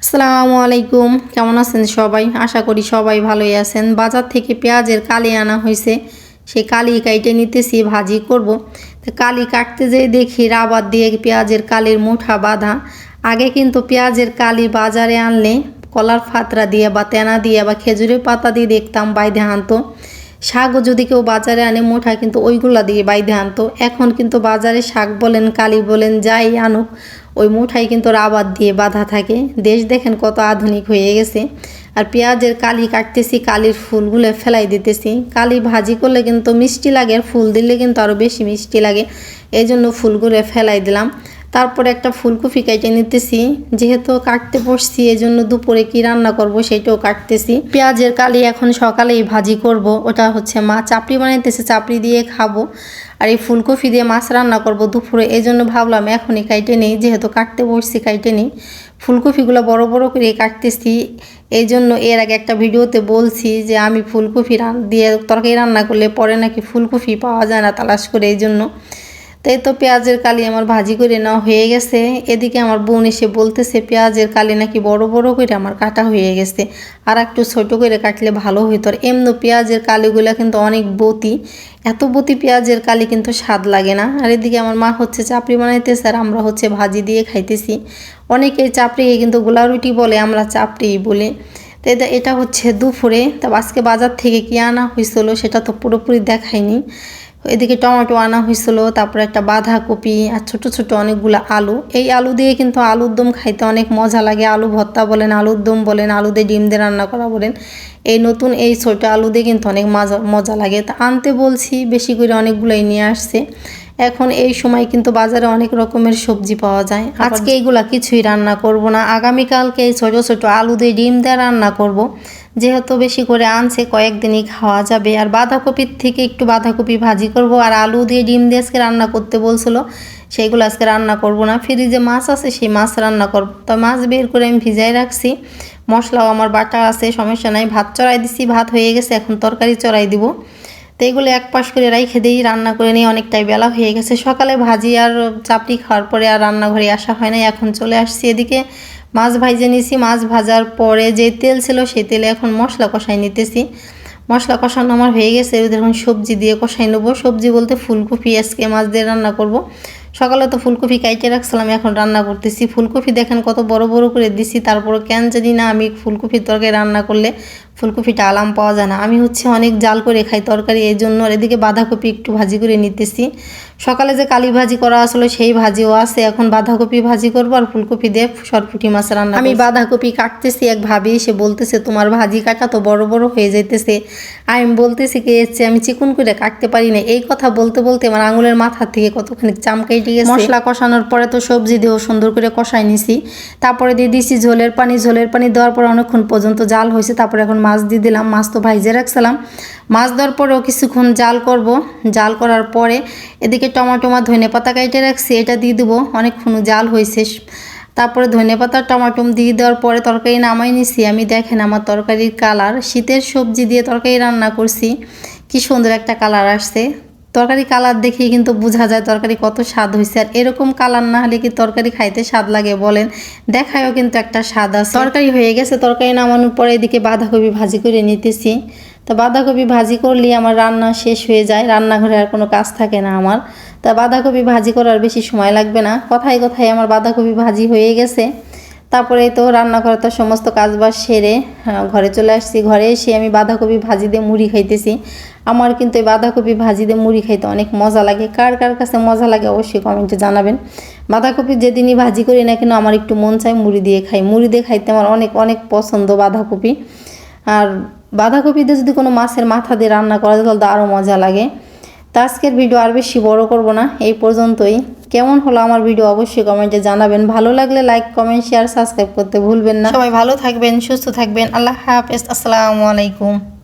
আসসালামু আলাইকুম, কেমন আছেন সবাই? আশা করি সবাই ভালোই আছেন। বাজার থেকে পেঁয়াজের কালি আনা হয়েছে, সেই কালি কাইটে নিতেছি, ভাজি করব। তো কালি কাটতে যেয়ে দেখি রাবার দিয়ে পেঁয়াজের কালির মুঠা বাঁধা। আগে কিন্তু পেঁয়াজের কালি বাজারে আনলে কলার ফাতরা দিয়ে বা তেনা দিয়ে বা খেজুরের পাতা দিয়ে দেখতাম বাইধে আনতো। শাকও যদি কেউ বাজারে আনে মুঠা কিন্তু ওইগুলা দিয়ে বাইধে আনতো। এখন কিন্তু বাজারে শাক বলেন কালি বলেন যাই আনুক, ওই মুঠাই কিন্তু রাবার দিয়ে বাঁধা থাকে। দেশ দেখেন কত আধুনিক হয়ে গেছে। আর পেঁয়াজের কালি কাটতেছি, কালির ফুলগুলো ফেলাই দিতেছি। কালি ভাজি করলে কিন্তু মিষ্টি লাগে, আর ফুল দিলে কিন্তু আরও বেশি মিষ্টি লাগে, এই জন্য ফুলগুলো ফেলাই দিলাম। তারপরে একটা ফুলকপি কেটে নিতেছি, যেহেতু কাটতে বসছি এই জন্য দুপুরে কি রান্না করব সেটাও কাটতেছি। পেঁয়াজের কালি এখন সকালেই ভাজি করব, ওটা হচ্ছে মা চাপড়ি বানাইতেছে, চাপড়ি দিয়ে খাবো। আর এই ফুলকপি দিয়ে মাছ রান্না করব দুপুরে, এই জন্য ভাবলাম এখনই কাইটে নেই, যেহেতু কাটতে বসছি কাইটে নেই। ফুলকপিগুলো বড় বড় করে কাটতেছি, এই জন্য এর আগে একটা ভিডিওতে বলছি যে আমি ফুলকপি দিয়ে তরকারি রান্না করলে পরে নাকি ফুলকপি পাওয়া যায় না তালাশ করে, এই জন্য। তাই তো পেঁয়াজের কালি আমার ভাজি করে নেওয়া হয়ে গেছে। এদিকে আমার বোন এসে বলতেছে পেঁয়াজের কালি নাকি বড় বড় করে আমার কাটা হয়ে গেছে, আর একটু ছোট করে কাটলে ভালো হইতো। আর এমনি পেঁয়াজের কালিগুলো কিন্তু অনেক বতি, এত বতি পেঁয়াজের কালি কিন্তু স্বাদ লাগে না। আর এদিকে আমার মা হচ্ছে চাপড়ি বানাইতেছে, আর আমরা হচ্ছে ভাজি দিয়ে খাইতেছি। অনেকেই চাপড়িকে কিন্তু গোলা রুটি বলে, আমরা চাপড়ি বলে। তো এটা হচ্ছে দুপুরে। তা আজকে বাজার থেকে কি আনা হয়েছিল সেটা তো পুরোপুরি দেখায়নি। এদিকে টমেটো আনা হয়েছিল, তারপরে একটা বাঁধাকপি আর ছোট ছোট অনেকগুলো আলু। এই আলু দিয়ে কিন্তু আলুর দম খাইতে অনেক মজা লাগে। আলু ভর্তা বলেন, আলুর দম বলেন, আলু দিয়ে ডিম দিয়ে রান্না করা বলেন, এই নতুন এই ছোট আলু দিয়ে কিন্তু অনেক মজা লাগে। তা আনতে বলছি বেশি করে, অনেকগুলোই নিয়ে আসছে। এখন এই সময় কিন্তু বাজারে অনেক রকমের সবজি পাওয়া যায়। আজকে এইগুলা কিছুই রান্না করব না, আগামীকালকে এই ছোট ছোট আলু দিয়ে ডিম দিয়ে রান্না করব। যেহেতু বেশি করে আনছে কয়েকদিনই খাওয়া যাবে। আর বাঁধাকপির থেকে একটু বাঁধাকপি ভাজি করব, আর আলু দিয়ে ডিম দিয়ে আজকে রান্না করতে বলছিল, সেইগুলো আজকে রান্না করব না। ফ্রিজে মাছ আছে, সেই মাছ রান্না করব। তো মাছ বের করে আমি ভিজাই রাখছি, মশলাও আমার বাটা আছে, সমস্যা নাই। ভাত চড়াই দিছি, ভাত হয়ে গেছে, এখন তরকারি চড়াই দিব। তো এগুলো এক পাশ করে রাইখে দিই, রান্না করে নিয়ে অনেকটাই বেলা হয়ে গেছে। সকালে ভাজি আর চাপড়ি খাওয়ার পরে আর রান্নাঘরে আসা হয় না, এখন চলে আসছি এদিকে। মাছ ভাইজে নিয়েছি, মাছ ভাজার পরে যে তেল ছিল সেই তেলে এখন মশলা কষাই নিতেছি। মশলা কষানো আমার হয়ে গেছে, এখন সবজি দিয়ে কষাই নেবো। সবজি বলতে ফুলকপি আজকে মাছ দিয়ে রান্না করব। সকালে তো ফুলকপি কাইটে রাখছিলাম, এখন রান্না করতেছি। ফুলকপি দেখেন কত বড় বড় করে দিছি, তারপরে কেন জানি না আমি ফুলকপির তরকারি রান্না করলে ফুলকপিটা আলাম পাওয়া যায় না। আমি হচ্ছে অনেক জাল করে খাই তরকারি, এই জন্য। আর এদিকে বাঁধাকপি একটু ভাজি করে নিতেছি। সকালে যে কালি ভাজি করা আসলে সেই ভাজিও আছে, এখন বাঁধাকপি ভাজি করবো আর ফুলকপি দিয়ে সরপুঁটি মাছ রান্না। আমি বাঁধাকপি কাটতেছি, এক ভাবি এসে বলতেছে তোমার ভাজি কাটা তো বড় বড় হয়ে যাইতেছে। আমি বলতেছি কি এসছে আমি চিকুন করে কাটতে পারি না। এই কথা বলতে বলতে আমার আঙুলের মাথা থেকে কতখানি চামকাই গেছে। মশলা কষানোর পরে তো সবজি দিয়েও সুন্দর করে কষাই নিছি, তারপরে দিয়ে দিছি ঝোলের পানি। ঝোলের পানি দেওয়ার পর অনেকক্ষণ পর্যন্ত জাল হয়েছে, তারপরে এখন মাছ দিয়ে দিলাম। মাছ তো ভাইজে রাখছিলাম, মাছ দেওয়ার পরেও কিছুক্ষণ জাল করব। জাল করার পরে এদিকে টমেটো ধনে পাতা কাইটে রাখছি, এটা দিয়ে দেবো। অনেকক্ষণ জাল হয়েছে, তারপরে ধনে পাতা টমেটো দিয়ে দেওয়ার পরে তরকারি নামাই নিছি আমি। দেখেন আমার তরকারির কালার, শীতের সবজি দিয়ে তরকারি রান্না করছি, কি সুন্দর একটা কালার আসছে। তরকারি কালার দেখেই কিন্তু বোঝা যায় তরকারি কত স্বাদ হয়েছে। আর এরকম কালার না হলে কি তরকারি খাইতে স্বাদ লাগে বলেন? দেখায়ও কিন্তু একটা স্বাদ আছে। তরকারি হয়ে গেছে, তরকারি নামানোর পরে এদিকে বাঁধাকপি ভাজি করে নিতেছি। তো বাঁধাকপি ভাজি করলে আমার রান্না শেষ হয়ে যায়, রান্নাঘরে আর কোনো কাজ থাকে না আমার। তা বাঁধাকপি ভাজি করার বেশি সময় লাগবে না, কথায় কথায় আমার বাঁধাকপি ভাজি হয়ে গেছে। তারপরে তো রান্নাঘরে তো সমস্ত কাজবাজ সেরে ঘরে চলে আসছি। ঘরে এসে আমি বাঁধাকপি ভাজি দিয়ে মুড়ি খাইতেছি। আমার কিন্তু এই বাঁধাকপি ভাজি দিয়ে মুড়ি খাইতে অনেক মজা লাগে। কার কার কাছে মজা লাগে অবশ্যই কমেন্টে জানাবেন। বাঁধাকপি যেদিনই ভাজি করি না কেন আমার একটু মন চায় মুড়ি দিয়ে খাই। মুড়ি দিয়ে খাইতে আমার অনেক অনেক পছন্দ বাঁধাকপি। আর বাঁধাকপি দিয়ে যদি কোনো মাছের মাথা দিয়ে রান্না করা যায় তাহলে তো আরও মজা লাগে। তো আজকের ভিডিও আর বেশি বড় করব না, এই পর্যন্তই। কেমন হলো আমার ভিডিও অবশ্যই কমেন্টে জানাবেন। ভালো লাগলে লাইক কমেন্ট শেয়ার সাবস্ক্রাইব করতে ভুলবেন না। সবাই ভালো থাকবেন, সুস্থ থাকবেন। আল্লাহ হাফেজ, আসসালামু আলাইকুম।